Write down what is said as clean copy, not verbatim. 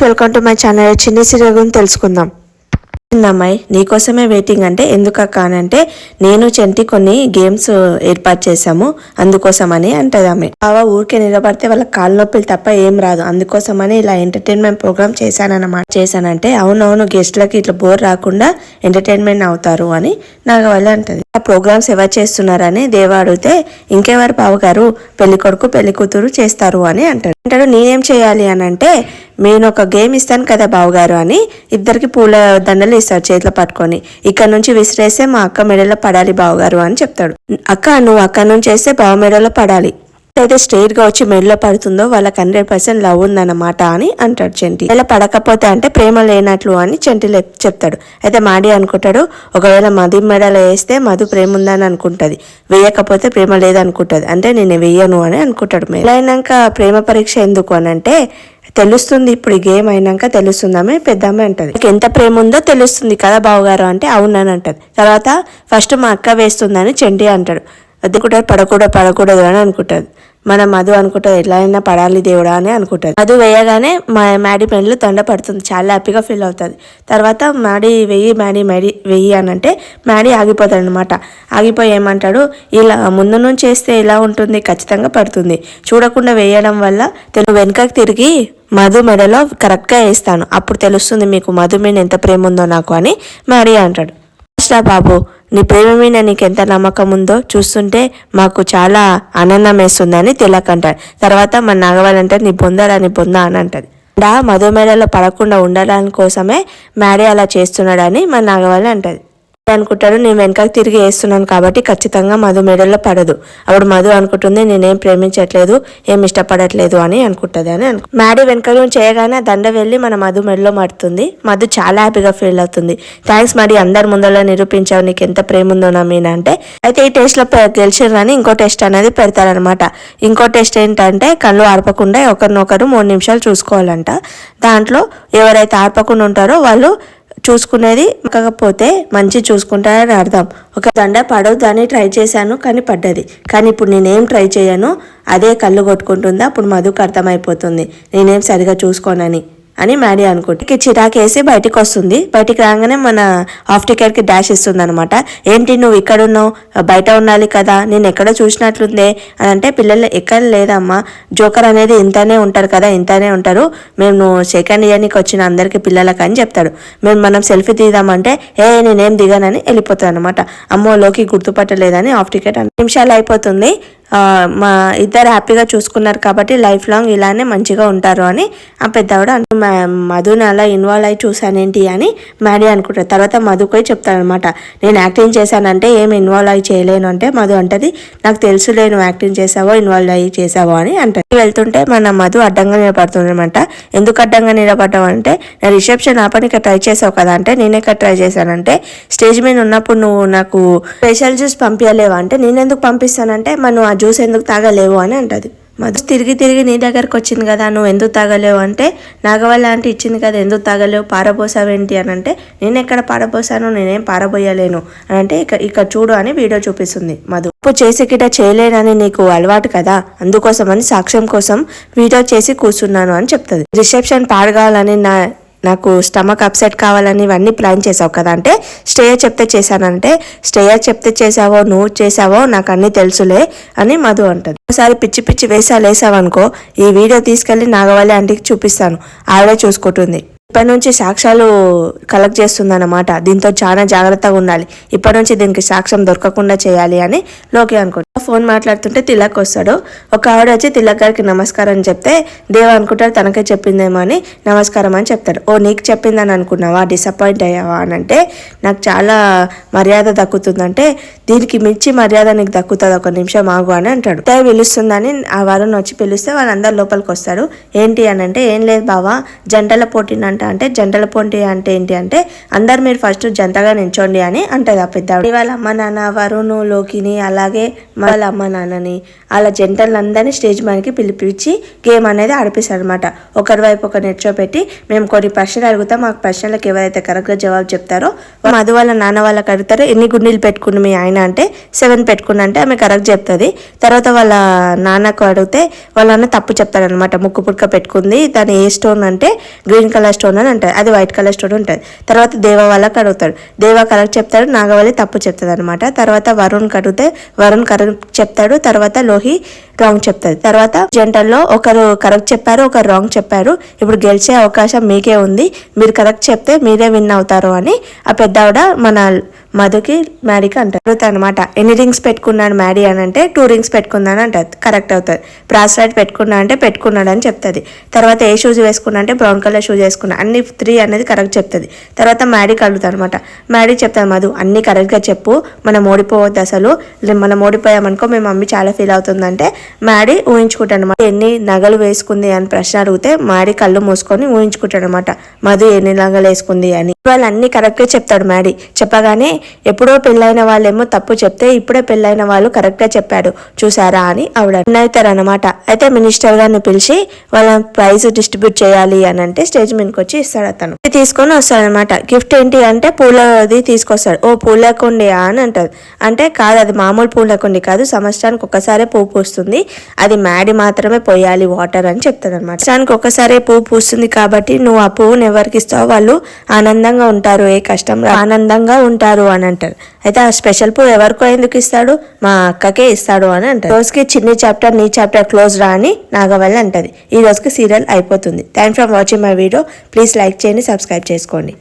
Welcome to my channel. చిన్ని serial గురించి తెలుసుకుందాం. అమ్మాయి నీకోసమే వెయిటింగ్ అంటే ఎందుకక్క అని అంటే నేను చెంటి కొన్ని గేమ్స్ ఏర్పాటు చేశాము అందుకోసమని అంటది ఆమె. బావ ఊరికే నిలబడితే వాళ్ళ కాళ్ళ నొప్పులు తప్ప ఏం రాదు, అందుకోసమని ఇలా ఎంటర్టైన్మెంట్ ప్రోగ్రామ్ చేశానంటే అవునవును గెస్ట్లకి ఇట్లా బోర్ రాకుండా ఎంటర్టైన్మెంట్ అవుతారు అని నాగవల్లి అంటది. ఆ ప్రోగ్రామ్స్ ఎవరు చేస్తున్నారని దేవ అడిగితే ఇంకెవరు బావగారు పెళ్లి కొడుకు పెళ్లి కూతురు చేస్తారు అని అంటాడు. నేనేం చేయాలి అని అంటే నేను ఒక గేమ్ ఇస్తాను కదా బావగారు అని ఇద్దరికి పూల దండలు ఇస్తాడు చేతిలో పట్టుకొని. ఇక్కడ నుంచి విసిరేస్తే మా అక్క మెడలో పడాలి బావగారు అని చెప్తాడు. నువ్వు అక్క నుంచి వేస్తే బావ మెడలో పడాలి, అయితే స్ట్రైట్ గా వచ్చి మెడలో పడుతుందో వాళ్ళకి 100% లవ్ ఉందన్నమాట అని అంటాడు చెంటి. ఇలా పడకపోతే అంటే ప్రేమ లేనట్లు అని చెంటి చెప్తాడు. అయితే మాడి అనుకుంటాడు ఒకవేళ మధు మెడలో వేస్తే మధు ప్రేమ ఉందని అనుకుంటది, వేయకపోతే ప్రేమ లేదనుకుంటది, అంటే నేను వేయను అని అనుకుంటాడు. అయినాక ప్రేమ పరీక్ష ఎందుకు అని అంటే తెలుస్తుంది, ఇప్పుడు ఈ గేమ్ అయినాక తెలుస్తుందామే పెద్దమ్మ అంటది. ఎంత ప్రేమ ఉందో తెలుస్తుంది కదా బావగారు అంటే అవునని అంటది. తర్వాత ఫస్ట్ మా అక్క వేస్తుందని చెంటి అంటాడు. అది కూడా పడకూడదు అని అనుకుంటది. మన మధు అనుకుంటుంది ఎట్లా అయినా పడాలి దేవుడా అని అనుకుంటుంది. మధు వేయగానే మ్యాడీ పెన్లు దండ పడుతుంది, చాలా హ్యాపీగా ఫీల్ అవుతుంది. తర్వాత మ్యాడీ వెయ్యి అని అంటే మ్యాడీ ఆగిపోతాడు అనమాట. ఆగిపోయి ఏమంటాడు, ఇలా ముందు నుంచి వేస్తే ఇలా ఉంటుంది, ఖచ్చితంగా పడుతుంది, చూడకుండా వేయడం వల్ల వెనుకకి తిరిగి మధు మెడలో కరెక్ట్గా వేస్తాను, అప్పుడు తెలుస్తుంది మీకు మధు మీద ఎంత ప్రేమ ఉందో నాకు అని మ్యాడీ అంటాడు. బాబు నీ ప్రేమ మీద నీకు ఎంత నమ్మకం ఉందో చూస్తుంటే మాకు చాలా ఆనందం వేస్తుందని తిలక్ అంటాడు. తర్వాత మన నాగవాళ్ళంటే నీ బొందా అని అంటది. మధు మెడలో పడకుండా ఉండడానికి కోసమే మ్యాడీ అలా చేస్తున్నాడని మన నాగవాళ్ళ అంటది. అనుకుంటాడు నేను వెనకకి తిరిగి వేస్తున్నాను కాబట్టి ఖచ్చితంగా మధు మెడల్లో పడదు. అప్పుడు మధు అనుకుంటుంది నేనేం ప్రేమించట్లేదు, ఏం ఇష్టపడట్లేదు అని అనుకుంటుంది అని మ్యాడీ వెనక నుంచి చేయగానే దండ వెళ్ళి మన మధు మెడలో పడుతుంది. మధు చాలా హ్యాపీగా ఫీల్ అవుతుంది. థ్యాంక్స్ మరి అందరి ముందరలో నిరూపించావు నీకు ఎంత ప్రేమ ఉందో నా మీద అంటే. అయితే ఈ టెస్ట్ లో గెలిచారు కానీ ఇంకో టెస్ట్ అనేది పెడతారనమాట. ఇంకో టెస్ట్ ఏంటంటే కళ్ళు ఆర్పకుండా ఒకరినొకరు 3 నిమిషాలు చూసుకోవాలంట. దాంట్లో ఎవరైతే ఆర్పకుండా ఉంటారో వాళ్ళు చూసుకునేది, కాకపోతే మంచి చూసుకుంటారని అర్థం. ఒక దండ పడవద్దని ట్రై చేశాను కానీ పడ్డది, కానీ ఇప్పుడు నేనేం ట్రై చేయను అదే కళ్ళు కొట్టుకుంటుందా, అప్పుడు మధుకు అర్థమైపోతుంది నేనేం సరిగా చూసుకోనని అని మ్యాడీ అనుకుంటే చిరాకేసి బయటికి వస్తుంది. బయటికి రాగానే మన హాఫ్ టికెట్కి డాష్ ఇస్తుంది అనమాట. ఏంటి నువ్వు ఇక్కడ ఉన్నావు, బయట ఉండాలి కదా, నేను ఎక్కడ చూసినట్లుందే అని అంటే పిల్లలు ఎక్కడ లేదమ్మా, జోకర్ అనేది ఇంతనే ఉంటారు కదా, ఇంతనే ఉంటారు, మేము సెకండ్ ఇయర్కి వచ్చిన అందరికి పిల్లలకి అని చెప్తాడు. మనం సెల్ఫీ తీద్దామంటే నేనేం దిగానని వెళ్ళిపోతాను అనమాట. అమ్మోలోకి గుర్తుపట్టలేదని హాఫ్ టికెట్ 2 నిమిషాలు అయిపోతుంది. మా ఇద్దరు హ్యాపీగా చూసుకున్నారు కాబట్టి లైఫ్ లాంగ్ ఇలానే మంచిగా ఉంటారు అని ఆ పెద్దవాడు మధుని అలా ఇన్వాల్వ్ అయ్యి చూసానేంటి అని మ్యాడీ అనుకుంటారు. తర్వాత మధుకు చెప్తాడనమాట నేను యాక్టింగ్ చేశానంటే ఏం ఇన్వాల్వ్ అయ్యి చేయలేను అంటే మధు అంటది నాకు తెలుసులే నువ్వు యాక్టింగ్ చేసావో ఇన్వాల్వ్ అయ్యి చేసావో అని అంటది. వెళ్తుంటే మన మధు అడ్డంగా నిలబడుతుంది అనమాట. ఎందుకు అడ్డంగా నిలబడ్డావు అంటే నా రిసెప్షన్ ఆపడానికి ట్రై చేసావు కదా అంటే నేనే ట్రై చేశానంటే స్టేజ్ మీద ఉన్నప్పుడు నువ్వు నాకు స్పెషల్ జ్యూస్ పంపించలేవా అంటే నేనెందుకు పంపిస్తానంటే మనం ఆ జ్యూస్ ఎందుకు తాగలేవు అని అంటది. మధు తిరిగి నీ దగ్గరకు వచ్చింది కదా, నువ్వు ఎందుకు తాగలేవు అంటే నాగవల్లి అంటే ఇచ్చింది కదా ఎందుకు తాగలేవు, పారబోసావేంటి అని అంటే నేను ఎక్కడ పారబోసాను, నేనేం పారబోయలేను అని అంటే ఇక్కడ చూడు అని వీడియో చూపిస్తుంది. మధు ఇప్పుడు చేసి గిట చేయలేనని నీకు అలవాటు కదా, అందుకోసమని సాక్ష్యం కోసం వీడియో చేసి కూర్చున్నాను అని చెప్తుంది. రిసెప్షన్ పాడగాలని నాకు స్టమక్ అప్సెట్ కావాలని ఇవన్నీ ప్లాన్ చేసావు కదా అంటే స్టేయర్ చెప్తే చేశానంటే స్టేయర్ చెప్తే చేసావో నువ్వు చేసావో నాకు అన్నీ తెలుసులే అని మధు అంటది. ఒకసారి పిచ్చి వేసావనుకో ఈ వీడియో తీసుకెళ్లి నాగవల్లి ఆంటీకి చూపిస్తాను, ఆవిడే చూసుకుంటుంది. ఇప్పటి నుంచి సాక్ష్యాలు కలెక్ట్ చేస్తుందన్నమాట. దీంతో చాలా జాగ్రత్తగా ఉండాలి, ఇప్పటి నుంచి దీనికి సాక్ష్యం దొరకకుండా చేయాలి అని లోకి అనుకుంటా. ఫోన్ మాట్లాడుతుంటే తిలక్ వస్తాడు. ఒక ఆవిడ వచ్చి తిలక్ గారికి నమస్కారం అని చెప్తే దేవ అనుకుంటాడు తనకే చెప్పిందేమో అని నమస్కారం అని చెప్తాడు. నీకు చెప్పిందని అనుకున్నావా, డిసప్పాయింట్ అయ్యావా అని అంటే నాకు చాలా మర్యాద దక్కుతుందంటే దీనికి మించి మర్యాద నీకు దక్కుతుంది, 1 నిమిషం ఆగు అని అంటాడు. పిలుస్తుందని ఆ వారం వచ్చి పిలిస్తే వాళ్ళందరూ లోపలికి వస్తారు. ఏంటి అని అంటే ఏం లేదు బావా జంటల పోటీ ఏమంటా అంటే జంటల పోటీ అంటే ఏంటి అంటే అందరు మీరు ఫస్ట్ జంటగా నించోండి అని అంటది ఆ పెద్ద వాళ్ళ అమ్మ నాన్న వరుణ్ లోకిని అలాగే వాళ్ళ అమ్మ నాన్నని అలా జంటలందరినీ స్టేజ్ మనకి పిలిపించి గేమ్ అనేది ఆడిపిస్తారు అనమాట. ఒకరి వైపు ఒక నిల్చోపెట్టి మేము కొన్ని ప్రశ్నలు అడుగుతాం, మాకు ప్రశ్నలకు ఎవరైతే కరెక్ట్గా జవాబు చెప్తారో మధు వాళ్ళ నాన్న వాళ్ళకి అడుగుతారు ఎన్ని గుండీలు పెట్టుకుని మీ ఆయన అంటే 7 పెట్టుకుని అంటే ఆమె కరెక్ట్ చెప్తుంది. తర్వాత వాళ్ళ నాన్నకు అడిగితే వాళ్ళ నాన్న తప్పు చెప్తారనమాట. ముక్కు పుడక పెట్టుకుంది, దాని ఏ స్టోన్ అంటే గ్రీన్ కలర్ స్టోన్ అని అంటారు, అది వైట్ కలర్ స్టోన్ ఉంటుంది. తర్వాత దేవ వాళ్ళకి అడుగుతాడు, దేవ కరెక్ట్ చెప్తాడు, నాగవల్లి తప్పు చెప్తుంది అనమాట. తర్వాత వరుణ్ అడిగితే వరుణ్ కరెక్ట్ చెప్తాడు, తర్వాత లోహి రాంగ్ చెప్తాడు. తర్వాత జంటల్లో ఒకరు కరెక్ట్ చెప్పారు, ఒకరు రాంగ్ చెప్పారు, ఇప్పుడు గెలిచే అవకాశం మీకే ఉంది, మీరు కరెక్ట్ చెప్తే మీరే విన్ అవుతారు అని ఆ పెద్దావిడ మన మధుకి మ్యాడీకి అంటారు అనమాట. ఎన్ని రింగ్స్ పెట్టుకున్నాడు మ్యాడీ అని అంటే 2 రింగ్స్ పెట్టుకున్నాను అంటది, కరెక్ట్ అవుతుంది. బ్రాస్లెట్ పెట్టుకున్నా అంటే పెట్టుకున్నాడు అని చెప్తుంది. తర్వాత ఏ షూస్ వేసుకున్నా అంటే బ్రౌన్ కలర్ షూస్ వేసుకున్నా, అన్ని 3 అనేది కరెక్ట్ చెప్తుంది. తర్వాత మ్యాడీకి అడుగుతాడు అనమాట. మ్యాడీ చెప్తాను మధు అన్ని కరెక్ట్గా చెప్పు, మనం ఓడిపోవద్దు, అసలు మనం ఓడిపోయామనుకో మీ మమ్మీ చాలా ఫీల్ అవుతుందంటే మ్యాడీ ఊహించుకుంటాడు అనమాట. ఎన్ని నగలు వేసుకుంది అని ప్రశ్న అడిగితే మ్యాడీ కళ్ళు మూసుకొని ఊహించుకుంటాడు అనమాట మధు ఎన్ని నగలు వేసుకుంది అని. వాళ్ళు అన్ని కరెక్ట్గా చెప్తాడు మ్యాడీ. చెప్పగానే ఎప్పుడో పెళ్ళైన వాళ్ళేమో తప్పు చెప్తే ఇప్పుడే పెళ్ళైన వాళ్ళు కరెక్ట్గా చెప్పాడు చూసారా అని ఆవిడ అవుతారు అనమాట. అయితే మినిస్టర్ గారిని పిలిచి వాళ్ళ ప్రైజ్ డిస్ట్రిబ్యూట్ చేయాలి అని అంటే స్టేజ్ మీదకి వచ్చి ఇస్తాడు అతను. తీసుకొని వస్తాడు అనమాట. గిఫ్ట్ ఏంటి అంటే పూలది తీసుకొస్తాడు. ఓ పూలకుండి అని అంటారు. అంటే కాదు, అది మామూలు పూలకుండి కాదు, సంవత్సరానికి ఒక్కసారే పువ్వు పూస్తుంది, అది మ్యాడీ మాత్రమే పోయాలి వాటర్ అని చెప్తాడు అనమాట. సంవత్సరానికి ఒక్కసారే పువ్వు పూస్తుంది కాబట్టి నువ్వు ఆ పువ్వుని ఎవరికి ఇస్తావు వాళ్ళు ఆనందంగా ఉంటారు, ఏ కష్టం ఆనందంగా ఉంటారు అని అంటారు. అయితే ఆ స్పెషల్ పువ్వు ఎవరికో ఎందుకు ఇస్తాడు, మా అక్కకే ఇస్తాడు అని అంటారు. రోజుకి చిన్ని చాప్టర్ నీ చాప్టర్ క్లోజ్ రా అని నాగవల్లి అంటది. ఈ రోజుకి సీరియల్ అయిపోతుంది. Thanks for watching my video. Please like చేయండి, సబ్స్క్రైబ్ చేసుకోండి.